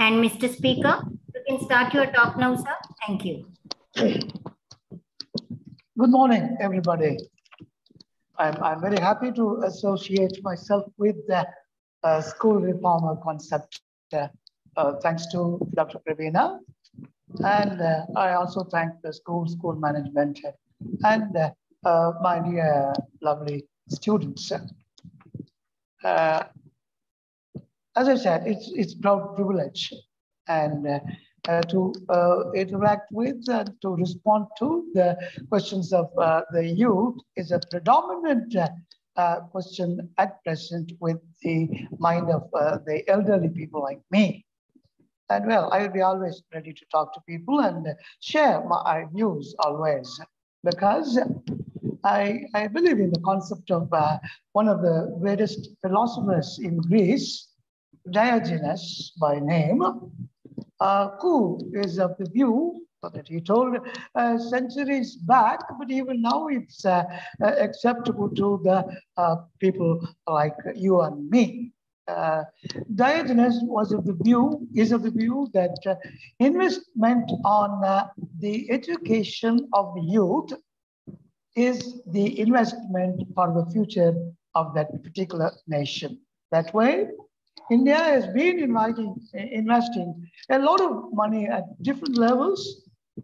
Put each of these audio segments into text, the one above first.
And Mr. Speaker, you can start your talk now, sir. Thank you. Good morning, everybody. I'm very happy to associate myself with the school reformer concept. Thanks to Dr. Pravina. And I also thank the school management and my dear lovely students. As I said, it's proud privilege and to interact with and to respond to the questions of the youth is a predominant question at present with the mind of the elderly people like me. And well, I will be always ready to talk to people and share my views always, because I believe in the concept of one of the greatest philosophers in Greece, Diogenes by name, who is of the view that he told centuries back, but even now it's acceptable to the people like you and me. Diogenes is of the view that investment on the education of the youth is the investment for the future of that particular nation. That way, India has been investing a lot of money at different levels,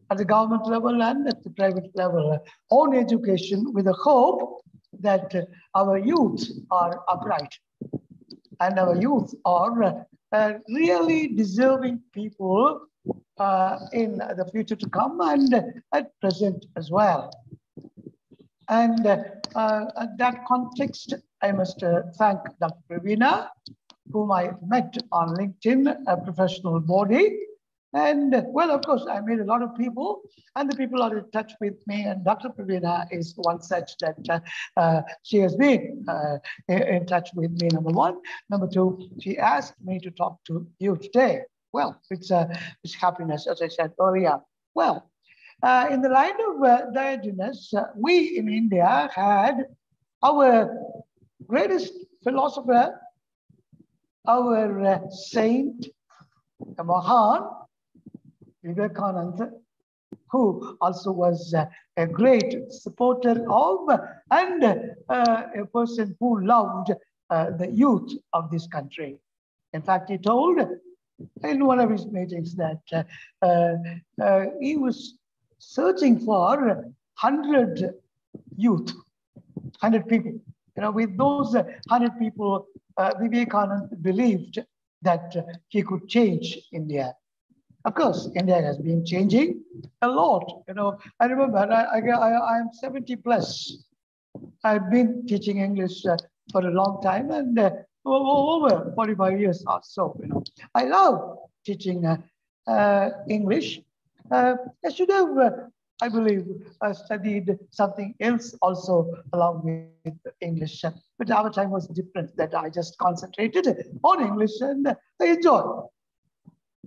at the government level and at the private level, on education with the hope that our youth are upright and our youth are really deserving people in the future to come and at present as well. And at that context, I must thank Dr. Pravina, whom I met on LinkedIn, a professional body. And well, of course, I met a lot of people and the people are in touch with me, and Dr. Pravina is one such that she has been in touch with me, number one. Number two, she asked me to talk to you today. Well, it's happiness, as I said earlier. Well, in the line of Diogenes, we in India had our greatest philosopher, our saint, the Mahan, Vivekananda, who also was a great supporter of and a person who loved the youth of this country. In fact, he told in one of his meetings that he was searching for 100 youth, 100 people. You know, with those 100 people, Vivekananda believed that he could change India. Of course, India has been changing a lot. You know, I remember I am 70 plus. I've been teaching English for a long time and over 45 years or so. You know, I love teaching English. I should have, I believe, studied something else also along with English. But our time was different, that I just concentrated on English and I enjoyed.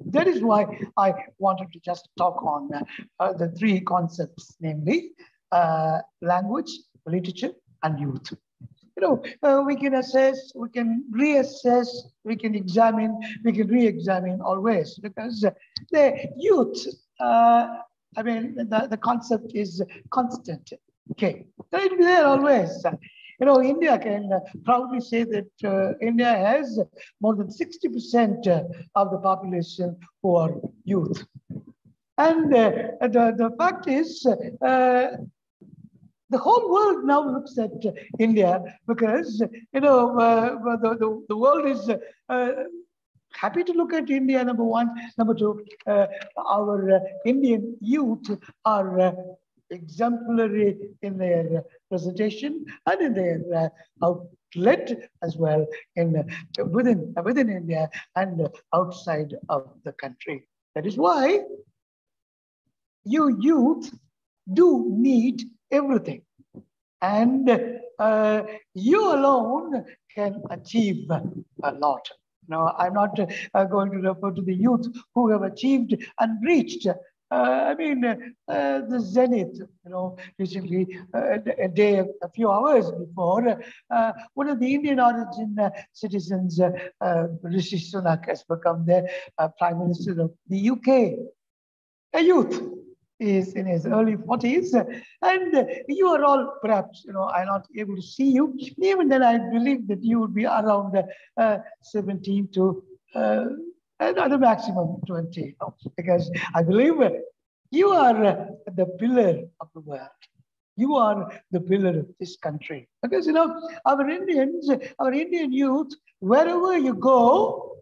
That is why I wanted to just talk on the three concepts, namely language, literature, and youth. You know, we can assess, we can reassess, we can examine, we can re-examine always, because the youth, I mean, the concept is constant. Okay, it will be there always. You know, India can proudly say that India has more than 60% of the population who are youth. And the fact is, the whole world now looks at India because, you know, the world is happy to look at India, number one. Number two, our Indian youth are exemplary in their presentation and in their outlet as well in within India and outside of the country. That is why you youth do need everything, and you alone can achieve a lot. No, I'm not going to refer to the youth who have achieved and reached The Zenith, recently, a few hours before, one of the Indian origin citizens, Rishi Sunak, has become the Prime Minister of the UK. A youth is in his early 40s, and you are all perhaps, I'm not able to see you. Even then, I believe that you would be around 17 to another maximum 20, because I believe you are the pillar of the world. You are the pillar of this country. Because, our Indian youth, wherever you go,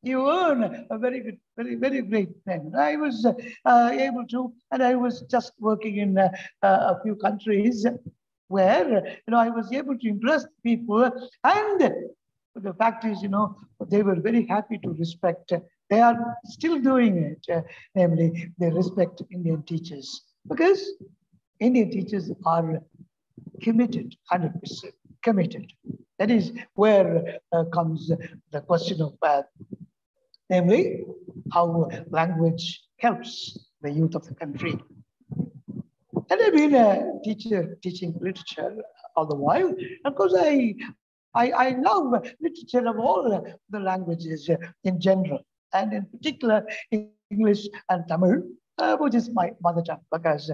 you earn a very good, very great thing. I was able to, and I was just working in a few countries where, I was able to impress people, and the fact is, they were very happy to respect. They are still doing it. Namely, they respect Indian teachers, because Indian teachers are committed, 100% committed. That is where comes the question of, namely, how language helps the youth of the country. And I've been a teacher teaching literature all the while. Of course, I love literature of all the languages in general, and in particular English and Tamil, which is my mother tongue, because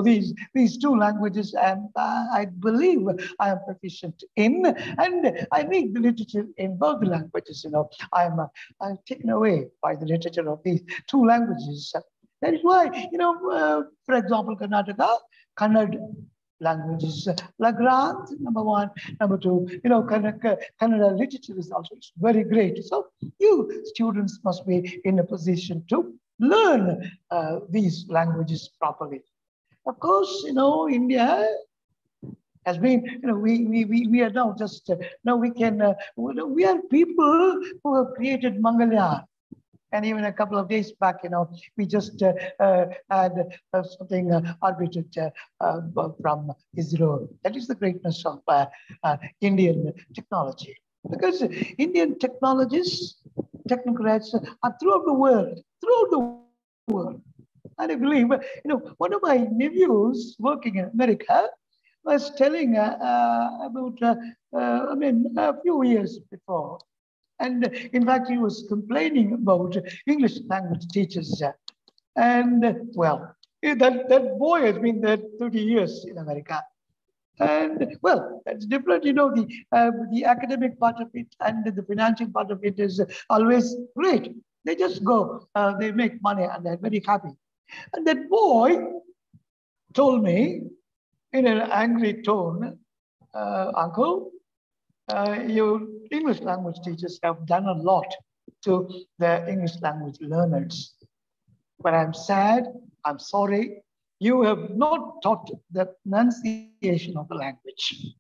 these two languages I believe I am proficient in, and I read the literature in both the languages. I'm taken away by the literature of these two languages. That is why, for example, Karnataka, Kannada language is Legrand, number one. Number two, Kannada literature is also very great. So you students must be in a position to learn these languages properly. Of course, India has been, we are now just, now we can, we are people who have created Mangalyaan. And even a couple of days back, we just had something orbited from ISRO. That is the greatness of Indian technology. Because Indian technologists, technocrats are throughout the world. And I believe, one of my nephews working in America was telling about, a few years before. And in fact, he was complaining about English language teachers. And well, that boy has been there 30 years in America. And well, that's different. The academic part of it and the financial part of it is always great. They just go, they make money, and they're very happy. And that boy told me in an angry tone, Uncle, your English language teachers have done a lot to the English language learners. But I'm sad, I'm sorry, you have not taught the pronunciation of the language.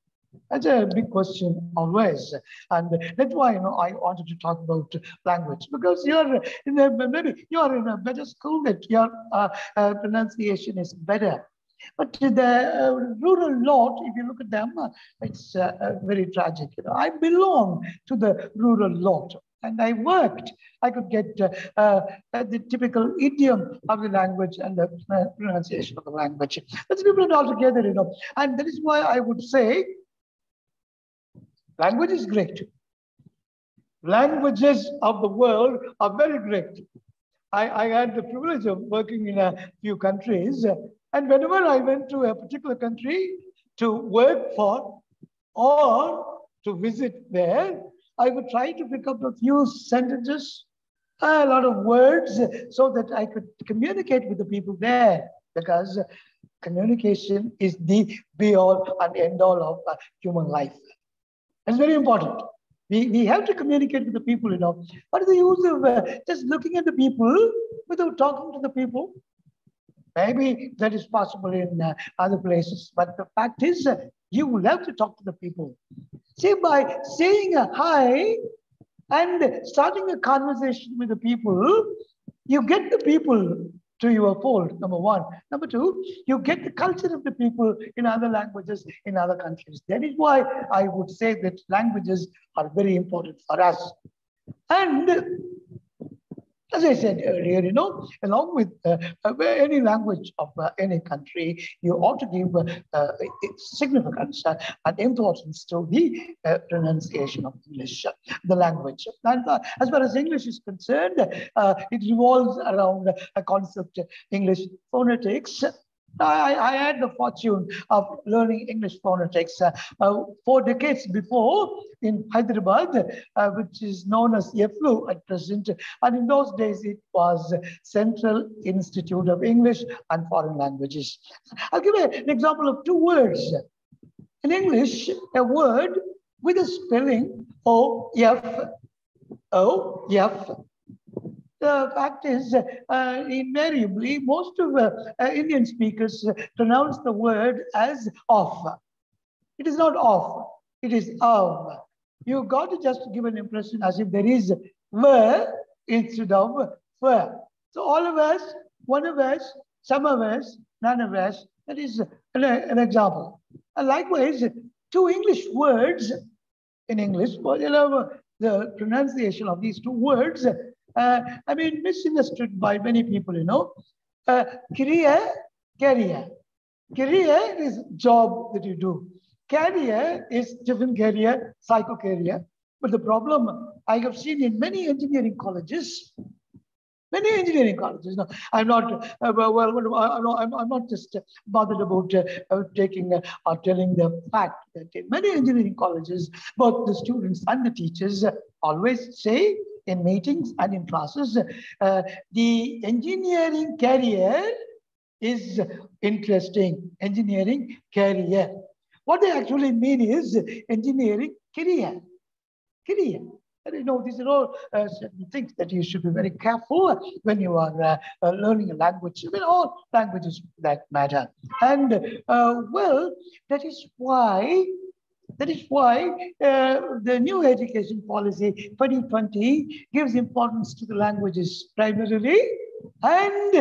That's a big question always. And that's why I wanted to talk about language, because maybe you're in a better school that your pronunciation is better. But the rural lot, if you look at them, it's very tragic. I belong to the rural lot, and I worked. I could get the typical idiom of the language and the pronunciation of the language. That's different altogether, And that is why I would say language is great. Languages of the world are very great. I had the privilege of working in a few countries. And whenever I went to a particular country to work for or to visit there, I would try to pick up a few sentences, a lot of words, so that I could communicate with the people there, because communication is the be-all and end-all of human life. It's very important. We have to communicate with the people, What is the use of just looking at the people without talking to the people? Maybe that is possible in other places, but the fact is, you will have to talk to the people. See, by saying a hi and starting a conversation with the people, you get the people to your fold, number one. Number two, you get the culture of the people in other languages, in other countries. That is why I would say that languages are very important for us. And As I said earlier, along with any language of any country, you ought to give significance and importance to the pronunciation of English, the language. And as far as English is concerned, it revolves around a concept, English phonetics. I had the fortune of learning English phonetics 4 decades before in Hyderabad, which is known as YEFLU at present. And in those days, it was Central Institute of English and Foreign Languages. I'll give an example of 2 words. In English, a word with a spelling O-F. The fact is, invariably, most of Indian speakers pronounce the word as off. It is not off, it is of. You've got to just give an impression as if there is were instead of were. So all of us, one of us, some of us, none of us, that is an example. And likewise, 2 English words in English, the pronunciation of these 2 words, misunderstood by many people, Career. Career is job that you do. Career is different career, psycho career. But the problem I have seen in many engineering colleges. No, I'm not. I'm not just bothered about taking or telling the fact that in many engineering colleges, both the students and the teachers always say in meetings and in classes, the engineering career is interesting. Engineering career. What they actually mean is engineering career. And these are all certain things that you should be very careful when you are learning a language. All languages for that matter. And that is why the new education policy 2020 gives importance to the languages primarily and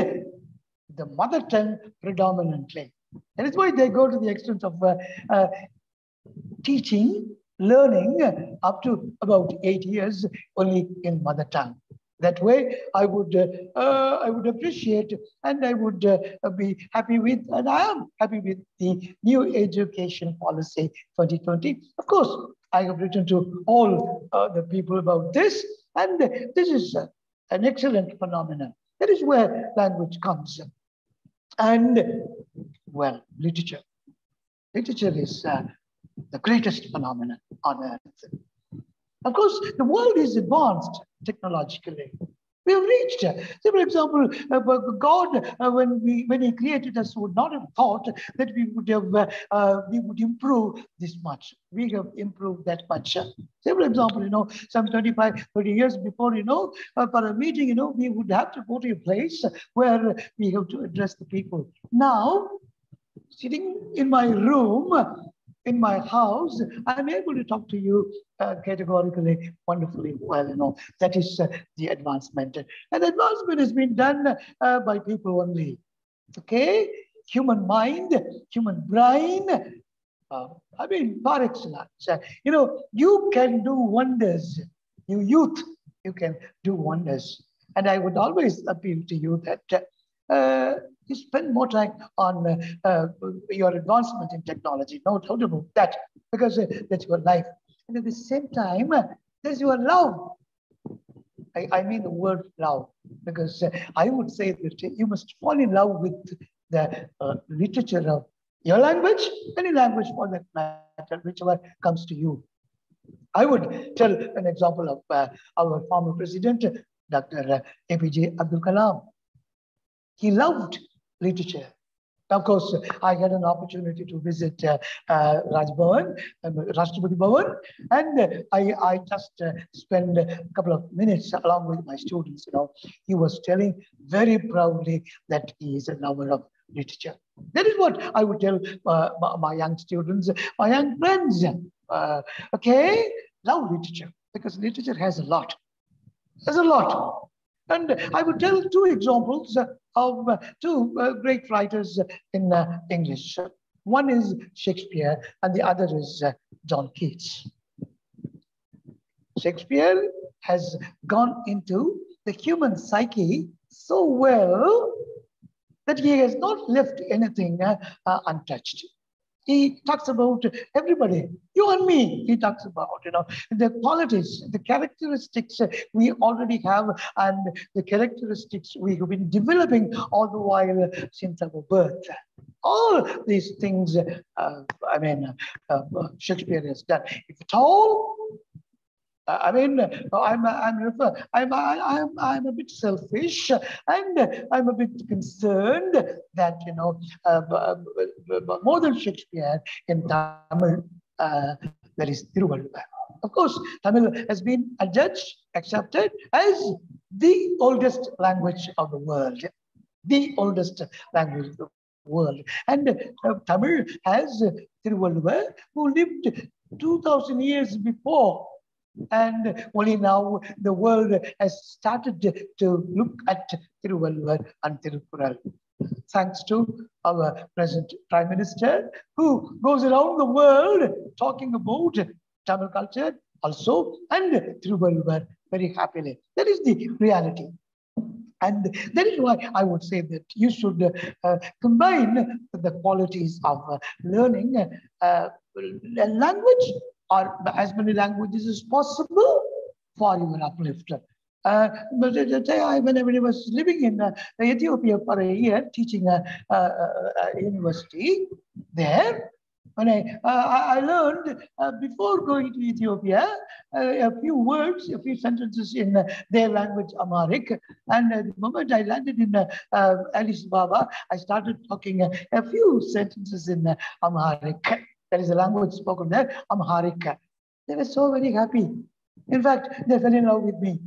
the mother tongue predominantly. That is why they go to the extent of learning up to about 8 years only in mother tongue. That way, I would appreciate and I would be happy with, and I am happy with the new education policy 2020. Of course, I have written to all the people about this, and this is an excellent phenomenon. That is where language comes. And, well, literature. Literature is the greatest phenomenon on earth. Of course, the world is advanced technologically. We have reached. Say, for example, God, when He created us, would not have thought that we would improve this much. We have improved that much. Say, for example, some 25, 30 years before, for a meeting, we would have to go to a place where we have to address the people. Now, sitting in my room, in my house, I'm able to talk to you categorically, wonderfully well. That is the advancement. And advancement has been done by people only. Okay? Human mind, human brain, par excellence. You can do wonders. You youth, you can do wonders. And I would always appeal to you that you spend more time on your advancement in technology. No doubt about that, because that's your life. And at the same time, there's your love. I mean the word love, because I would say that you must fall in love with the literature of your language, any language for that matter, whichever comes to you. I would tell an example of our former president, Dr. APJ Abdul Kalam. He loved literature. Of course, I had an opportunity to visit Raj Bhavan, Rashtrapati Bhavan, and I just spent a couple of minutes along with my students. He was telling very proudly that he is a lover of literature. That is what I would tell my young students, my young friends. Okay, love literature, because literature has a lot. There's a lot. And I would tell 2 examples of 2 great writers in English. One is Shakespeare and the other is John Keats. Shakespeare has gone into the human psyche so well that he has not left anything untouched. He talks about everybody, you and me. He talks about, the qualities, the characteristics we already have, and the characteristics we have been developing all the while since our birth. All these things, Shakespeare has done. If at all, I'm a bit selfish, and I'm a bit concerned that more than Shakespeare in Tamil, there is Thiruvalluvar. Of course, Tamil has been adjudged, accepted as the oldest language of the world, the oldest language of the world, and Tamil has Thiruvalluvar, who lived 2,000 years before. And only now the world has started to look at Thiruvalluvar and Tirukkural. Thanks to our present Prime Minister, who goes around the world talking about Tamil culture also and Thiruvalluvar very happily. That is the reality. And that is why I would say that you should combine the qualities of learning a language, or as many languages as possible, for your uplift. When I was living in Ethiopia for a year, teaching a university there, when I learned before going to Ethiopia a few words, a few sentences in their language, Amharic. And the moment I landed in Addis Ababa, I started talking a few sentences in Amharic. That is a language spoken there, Amharic. They were so very happy. In fact, they fell in love with me.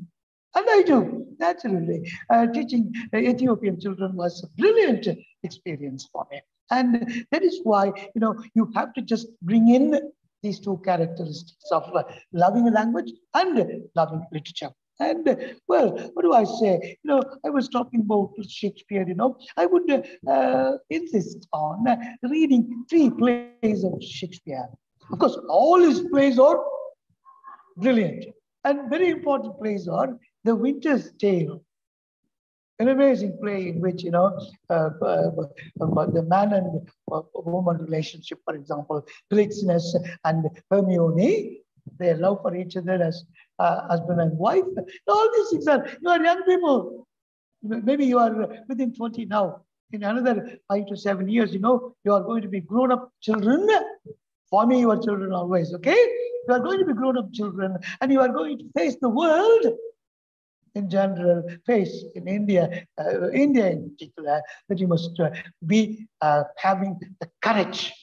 And I do, naturally. Teaching Ethiopian children was a brilliant experience for me. And that is why, you have to just bring in these two characteristics of loving a language and loving literature. And well, what do I say? I was talking about Shakespeare, I would insist on reading 3 plays of Shakespeare. Of course, all his plays are brilliant. And very important plays are The Winter's Tale, an amazing play in which, the man and woman relationship, for example, Polixenes and Hermione, their love for each other as husband and wife. All these things you are young people. Maybe you are within 20 now. In another 5 to 7 years, you are going to be grown-up children. For me, you are children always, okay? You are going to be grown-up children, and you are going to face the world in general, face in India in particular, that you must be having the courage.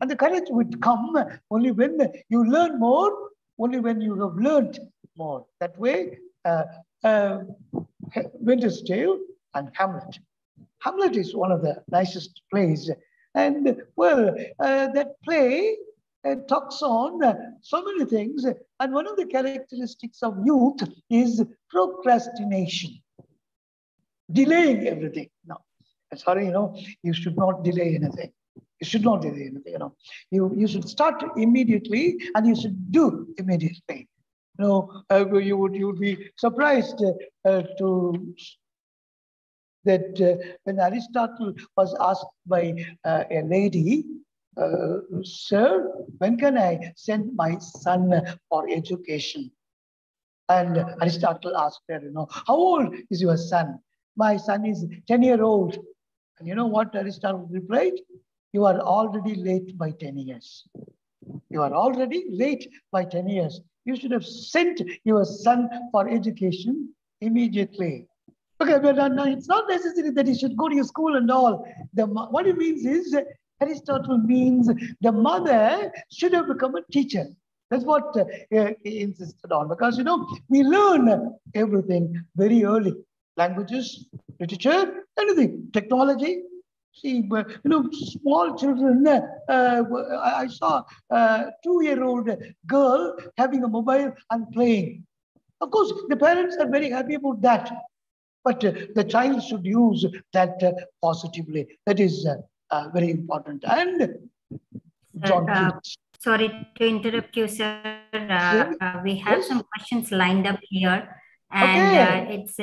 And the courage would come only when you learn more, only when you have learned more. That way, Winter's Tale and Hamlet. Hamlet is one of the nicest plays. And well, that play talks on so many things. And one of the characteristics of youth is procrastination, delaying everything. No, sorry, you should not delay anything. You should not delay anything, You should start immediately, and you should do immediately. You would be surprised that when Aristotle was asked by a lady, sir, when can I send my son for education? And Aristotle asked her, how old is your son? My son is 10-year-old. And you know what Aristotle replied? You are already late by 10 years. You are already late by 10 years. You should have sent your son for education immediately. Okay, but no, it's not necessary that he should go to your school and all. What it means is, Aristotle means the mother should have become a teacher. That's what he insisted on, because, we learn everything very early. Languages, literature, anything, technology. See, small children, I saw a 2-year-old girl having a mobile and playing. Of course, the parents are very happy about that. But the child should use that positively. That is very important. And John, sorry to interrupt you, sir. We have some questions lined up here. And Okay. it's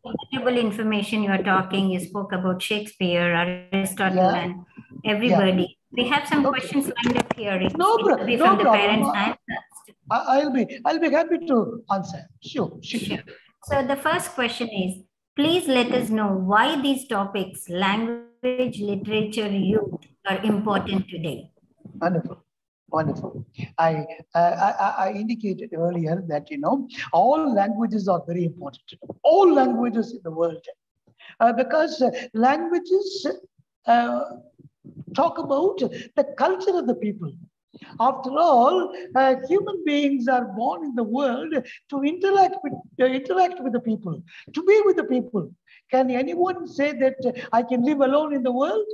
valuable information you are talking. You spoke about Shakespeare, Aristotle, Yeah. and Yeah. everybody. We have some Okay. questions lined up here. It No, will be no from the problem. parents and I'll be happy to answer. Sure. sure. So the first question is, please let us know why these topics, language, literature, youth, are important today. Wonderful. Wonderful. I indicated earlier that, all languages are very important. All languages in the world. Because languages talk about the culture of the people. After all, human beings are born in the world to interact with the people, to be with the people. Can anyone say that I can live alone in the world?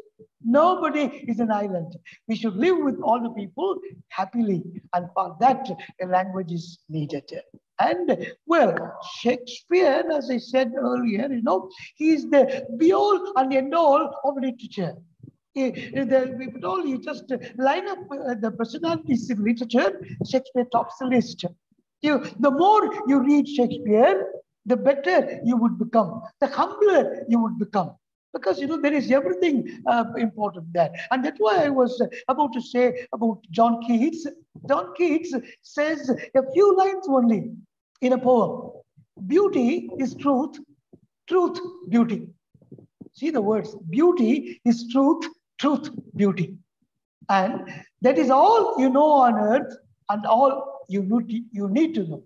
Nobody is an island. We should live with all the people happily, and for that, a language is needed. And well, Shakespeare, as I said earlier, he is the be all and end all of literature. If at all you just line up the personalities in literature, Shakespeare tops the list. The more you read Shakespeare, the better you would become, the humbler you would become. Because there is everything important there, and that's why I was about to say about John Keats. John Keats says a few lines only in a poem: "Beauty is truth, truth beauty." See the words: beauty is truth, truth beauty, and that is all you know on earth, and all you need to know.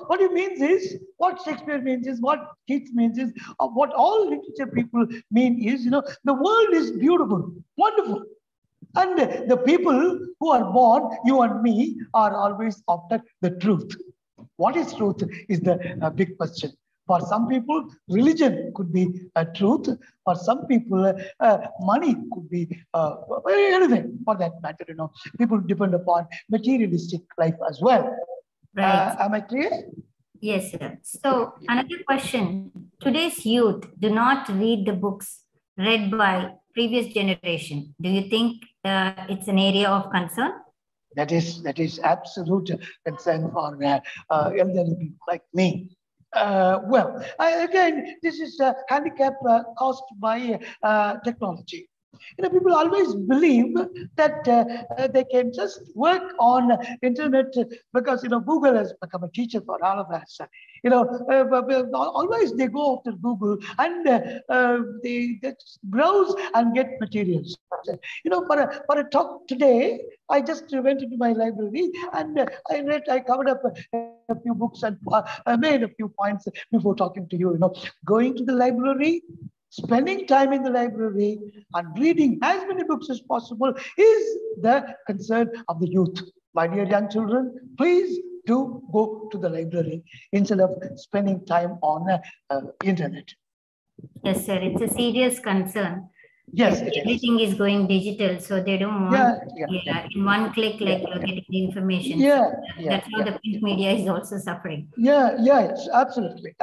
What it means is, what Shakespeare means is, what Keats means is, what all literature people mean is, the world is beautiful, wonderful. And the people who are born, you and me, are always after the truth. What is truth is the big question. For some people, religion could be a truth. For some people, money could be anything for that matter. People depend upon materialistic life as well. Right. Am I clear? Yes, sir. So another question. Today's youth do not read the books read by previous generation. Do you think it's an area of concern? That is absolute concern for elderly people like me. Well, again, this is a handicap caused by technology. People always believe that they can just work on internet because Google has become a teacher for all of us. Always they go after Google and they just browse and get materials. For a talk today, I just went into my library and I covered up a few books and made a few points before talking to you. Going to the library, spending time in the library, and reading as many books as possible is the concern of the youth. My dear young children, please do go to the library instead of spending time on internet. Yes, sir. It's a serious concern. Yes, everything is going digital, so they don't want in one click, like you're getting the information. That's how the print media is also suffering. Yes, absolutely.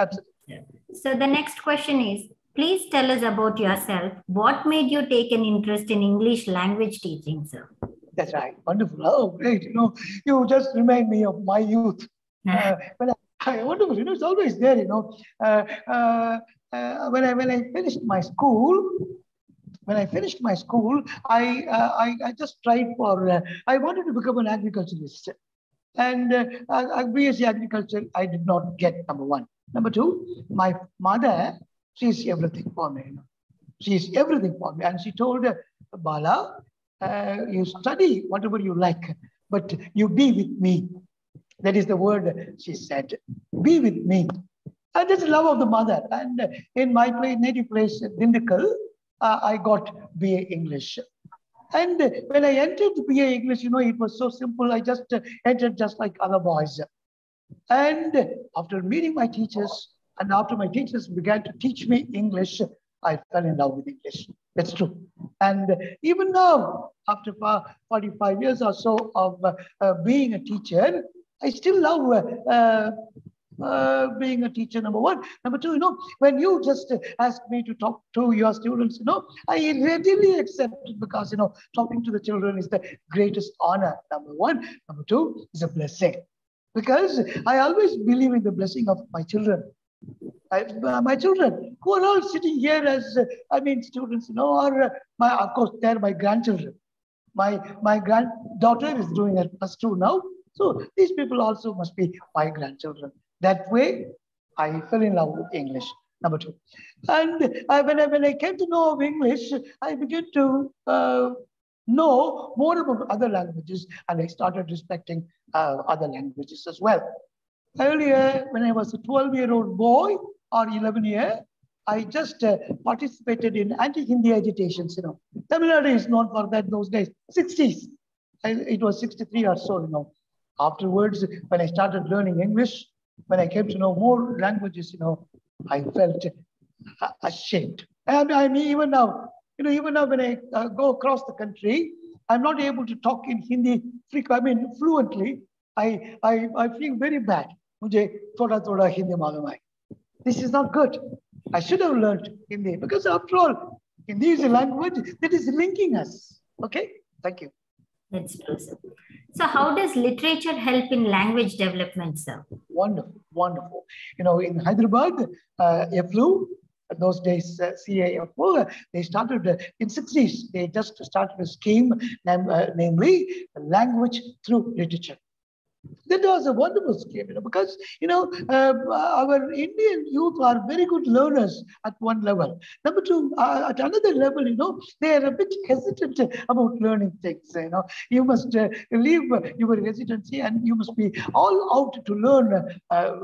So the next question is, please tell us about yourself. What made you take an interest in English language teaching, sir? That's right. Wonderful. Oh, great. You just remind me of my youth. Wonderful. It's always there. When I finished my school, I just tried for. I wanted to become an agriculturalist, and BSc agriculture I did not get. Number one. Number two, my mother, she's everything for me. She's everything for me, and she told Bala, you study whatever you like, but you be with me. That is the word she said. Be with me. And that's the love of the mother. And in my native place, Dindikal, I got BA English. And when I entered BA English, it was so simple. I just entered just like other boys. And after meeting my teachers, and after my teachers began to teach me English, I fell in love with English. That's true. And even now, after 45 years or so of being a teacher, I still love being a teacher, number one. Number two, when you just ask me to talk to your students, I readily accept it because, talking to the children is the greatest honor, number one. Number two, is a blessing. because I always believe in the blessing of my children. My children who are all sitting here as, students, or of course, they're my grandchildren. My granddaughter is doing at +2 now. So these people also must be my grandchildren. That way, I fell in love with English, number 2. And when I came to know of English, I began to know more about other languages, and I started respecting other languages as well. Earlier, when I was a 12-year-old boy or 11-year, I just participated in anti-Hindi agitations. Tamil Nadu is known for that those days. 60s, it was 63 or so. Afterwards, when I started learning English, when I came to know more languages, I felt ashamed. And I mean, even now when I go across the country, I'm not able to talk in Hindi fluently. I feel very bad. Mujhe thoda thoda Hindi malum hai. This is not good. I should have learned Hindi because after all, Hindi is a language that is linking us. Okay, thank you. That's true, sir. So how does literature help in language development, sir? Wonderful, wonderful. In Hyderabad, FLU, those days CAFO, they started in 60s. They just started a scheme, namely language through literature. That was a wonderful scheme, because, our Indian youth are very good learners at one level. Number 2, at another level, they are a bit hesitant about learning things. You must leave your hesitancy and you must be all out to learn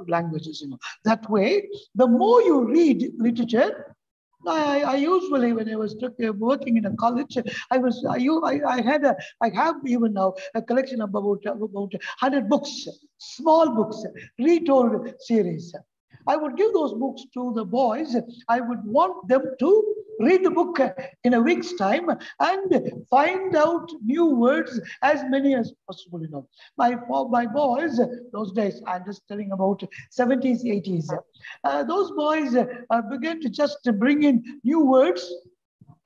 languages. That way, the more you read literature, I usually, when I was working in a college, I have even now a collection of about 100 books, small books, retold series. I would give those books to the boys. I would want them to read the book in a week's time and find out new words, as many as possible. My boys, those days, I'm just telling about 70s, 80s. Those boys began to just bring in new words.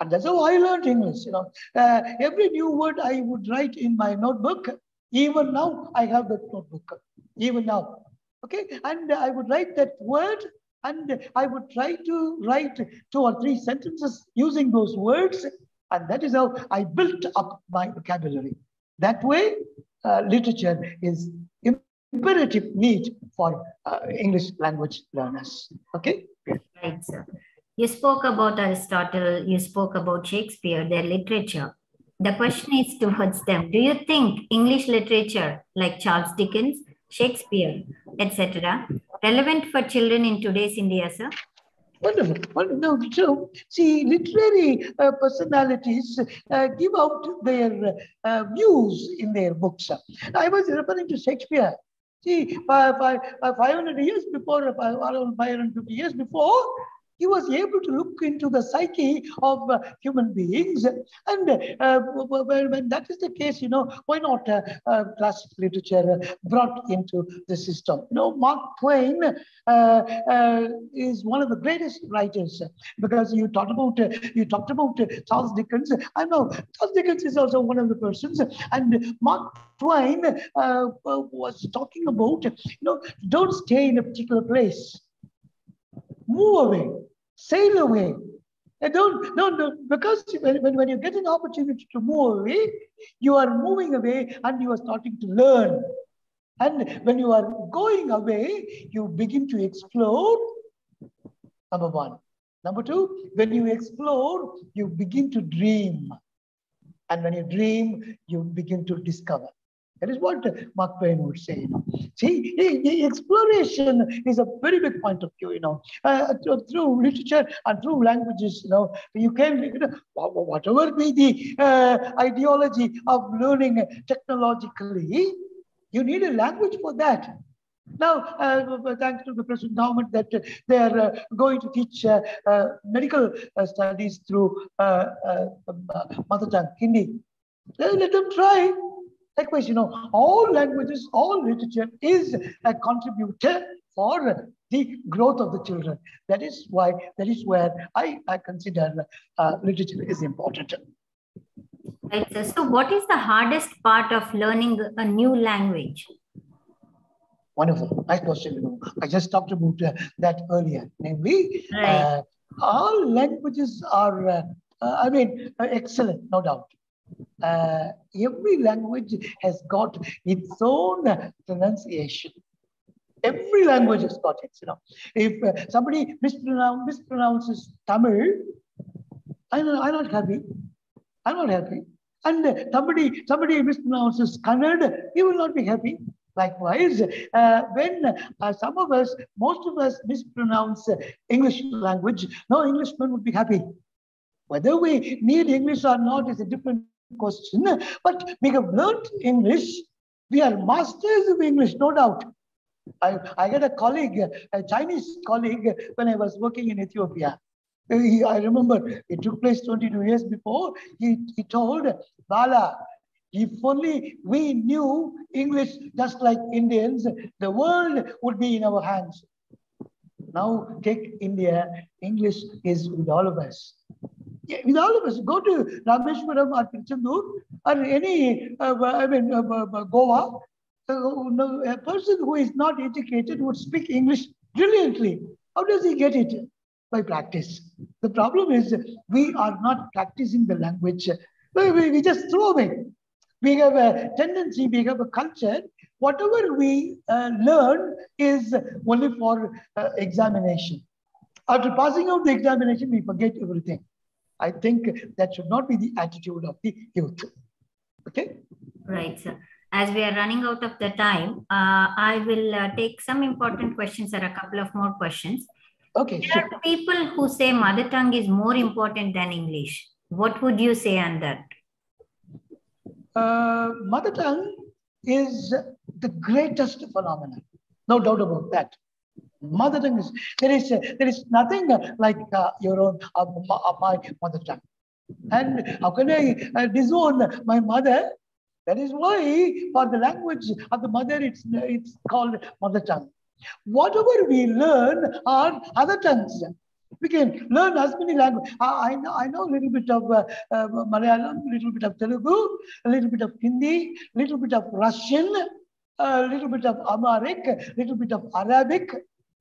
And that's how I learned English. Every new word I would write in my notebook. Even now, I have that notebook. Even now. Okay, and I would write that word, and I would try to write 2 or 3 sentences using those words, and that is how I built up my vocabulary. That way, literature is imperative need for English language learners. Okay? Right, sir. You spoke about Aristotle, you spoke about Shakespeare, their literature. The question is towards them. Do you think English literature, like Charles Dickens, Shakespeare, etc., relevant for children in today's India, sir? Wonderful. No, so, see, literary personalities give out their views in their books. I was referring to Shakespeare. See, 500 years before, around 550 years before, he was able to look into the psyche of human beings. And when that is the case, why not classic literature brought into the system? Mark Twain is one of the greatest writers, because you talked about Charles Dickens. I know Charles Dickens is also one of the persons, and Mark Twain was talking about, don't stay in a particular place. Move away, sail away. And don't, because when you get an opportunity to move away, you are moving away and you are starting to learn. And when you are going away, you begin to explore, number 1. Number 2, when you explore, you begin to dream. And when you dream, you begin to discover. That is what Mark Twain would say. See, the exploration is a very big point of view. Through literature and through languages, you can, whatever be the ideology of learning technologically, you need a language for that. Now, thanks to the present government that they are going to teach medical studies through mother tongue, Hindi. Let them try. Likewise, all languages, all literature is a contributor for the growth of the children. That is where I consider literature is important. Right, sir. So what is the hardest part of learning a new language? Wonderful. Nice question. I just talked about that earlier. Namely, Right. all languages are, excellent, no doubt. Every language has got its own pronunciation. Every language has got it. If somebody mispronounces Tamil, I'm not happy. I'm not happy. And somebody mispronounces Kannada, he will not be happy. Likewise, when most of us mispronounce English language, no Englishman would be happy. Whether we need English or not is a different question, but we have learned English. We are masters of English, no doubt. I had a colleague, a Chinese colleague, when I was working in Ethiopia. I remember it took place 22 years before. He told Bala, if only we knew English just like Indians, the world would be in our hands. Now take India, English is with all of us. Yeah, with all of us. Go to Rameshwaram or Tirchandur or any, Goa. A person who is not educated would speak English brilliantly. How does he get it? By practice. The problem is we are not practicing the language. We just throw away. We have a tendency, we have a culture. Whatever we learn is only for examination. After passing out the examination, we forget everything. I think that should not be the attitude of the youth. Okay? Right, sir. As we are running out of the time, I will take some important questions or a couple of more questions. Okay, there are people who say mother tongue is more important than English. What would you say on that? Mother tongue is the greatest phenomenon. No doubt about that. Mother tongue is, there is nothing like your own, my mother tongue. And how can I disown my mother? That is why for the language of the mother, it's called mother tongue. Whatever we learn are other tongues. We can learn as many languages. I know a little bit of Malayalam, a little bit of Telugu, a little bit of Hindi, a little bit of Russian, a little bit of Amharic, a little bit of Arabic.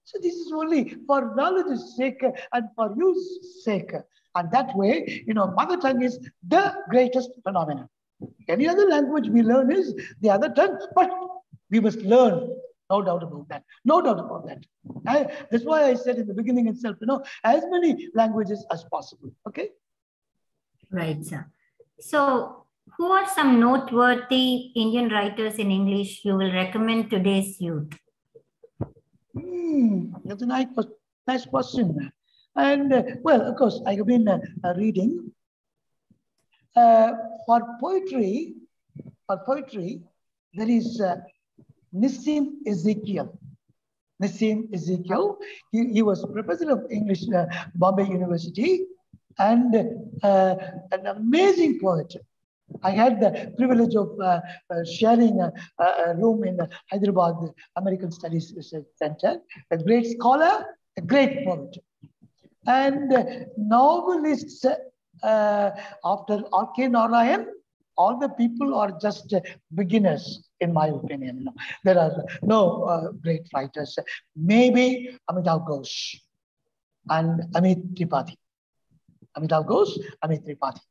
So this is only for knowledge's sake and for use sake. And that way, mother tongue is the greatest phenomenon. Any other language we learn is the other tongue, but we must learn. No doubt about that. No doubt about that. That's why I said in the beginning itself, as many languages as possible. Okay? Right, sir. So, who are some noteworthy Indian writers in English you will recommend today's youth? That's a nice question. And well, of course, I have been reading. For poetry, there is Nissim Ezekiel. Nissim Ezekiel, he was professor of English, Bombay University, and an amazing poet. I had the privilege of sharing a room in Hyderabad American Studies Research Center. A great scholar, a great poet. And novelists, after R.K. Narayan, all the people are just beginners, in my opinion. There are no great writers. Maybe Amitav Ghosh and Amit Tripathi. Amitav Ghosh, Amit Tripathi.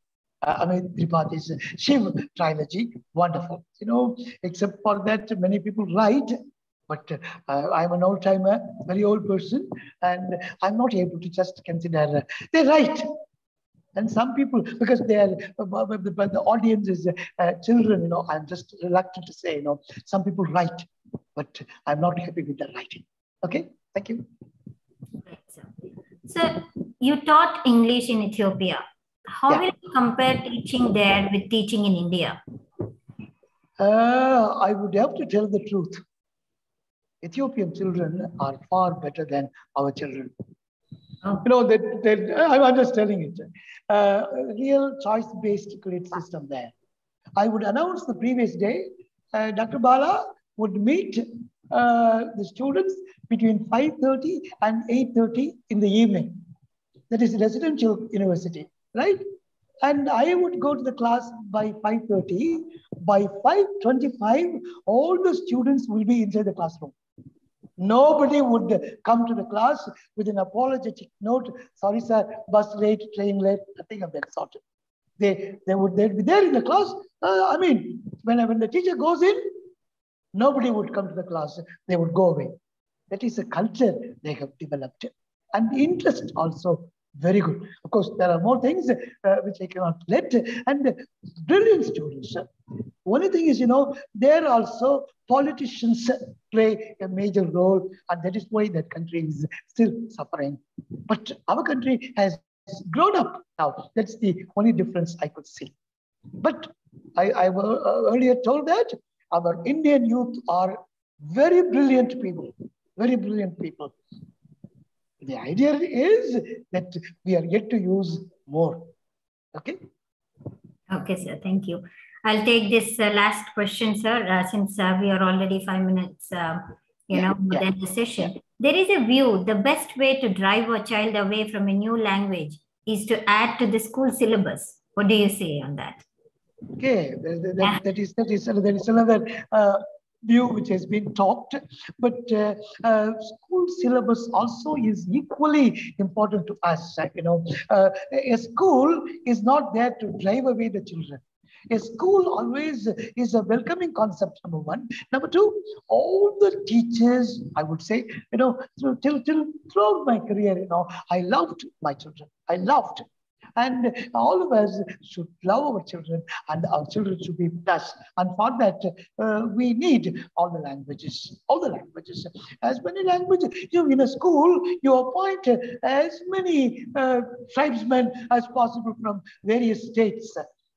Amit Tripathi's Shiv trilogy, wonderful. Except for that, many people write, but I'm an old-timer, very old person, and I'm not able to just consider, they write. And some people, because they are, the audience is children, I'm just reluctant to say, some people write, but I'm not happy with their writing. Okay, thank you. Right, sir. So, you taught English in Ethiopia. How will you compare teaching there with teaching in India? I would have to tell the truth. Ethiopian children are far better than our children. Oh. I'm just telling it. Real choice-based credit system there. I would announce the previous day, Dr. Bala would meet the students between 5:30 and 8:30 in the evening. That is residential university, right? And I would go to the class by 5:30. By 5:25, all the students will be inside the classroom. Nobody would come to the class with an apologetic note. Sorry, sir, bus late, train late, nothing of that sort. They'd be there in the class. I mean, when the teacher goes in, nobody would come to the class. They would go away. That is a culture they have developed. And interest also very good. Of course, there are more things which I cannot let. And brilliant students. Only thing is, there also politicians play a major role, and that is why that country is still suffering. But our country has grown up now. That's the only difference I could see. But I earlier told that our Indian youth are very brilliant people, very brilliant people. The idea is that we are yet to use more. Okay? Okay, sir. Thank you. I'll take this last question, sir, since we are already 5 minutes, within the session. There is a view, the best way to drive a child away from a new language is to add to the school syllabus. What do you say on that? Okay, that is another view which has been talked, but school syllabus also is equally important to us. A school is not there to drive away the children. A school always is a welcoming concept, number one. Number two, all the teachers, I would say, throughout my career, I loved my children. I loved. And all of us should love our children, and our children should be with us. And for that, we need all the languages, As many languages, in a school, you appoint as many tribesmen as possible from various states.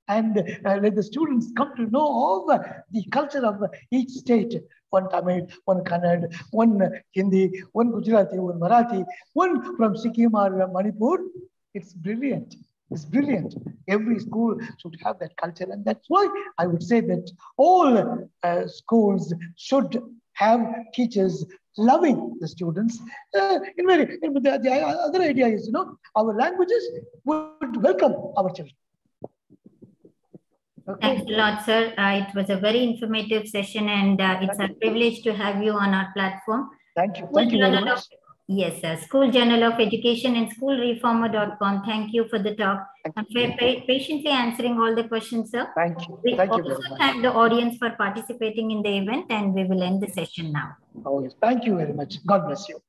And let the students come to know all the culture of each state. One Tamil, one Kannada, one Hindi, one Gujarati, one Marathi, one from Sikkim or Manipur. It's brilliant. It's brilliant. Every school should have that culture. And that's why I would say that all schools should have teachers loving the students. The other idea is, our languages would welcome our children. Okay. Thanks a lot, sir. It was a very informative session, and it's a privilege to have you on our platform. Thank you. Thank you very much. Yes, sir. School Journal of Education and schoolreformer.com. Thank you for the talk and for patiently answering all the questions, sir. Thank you. We thank you also very much. thank the audience for participating in the event, and we will end the session now. Oh, yes. Thank you very much. God bless you.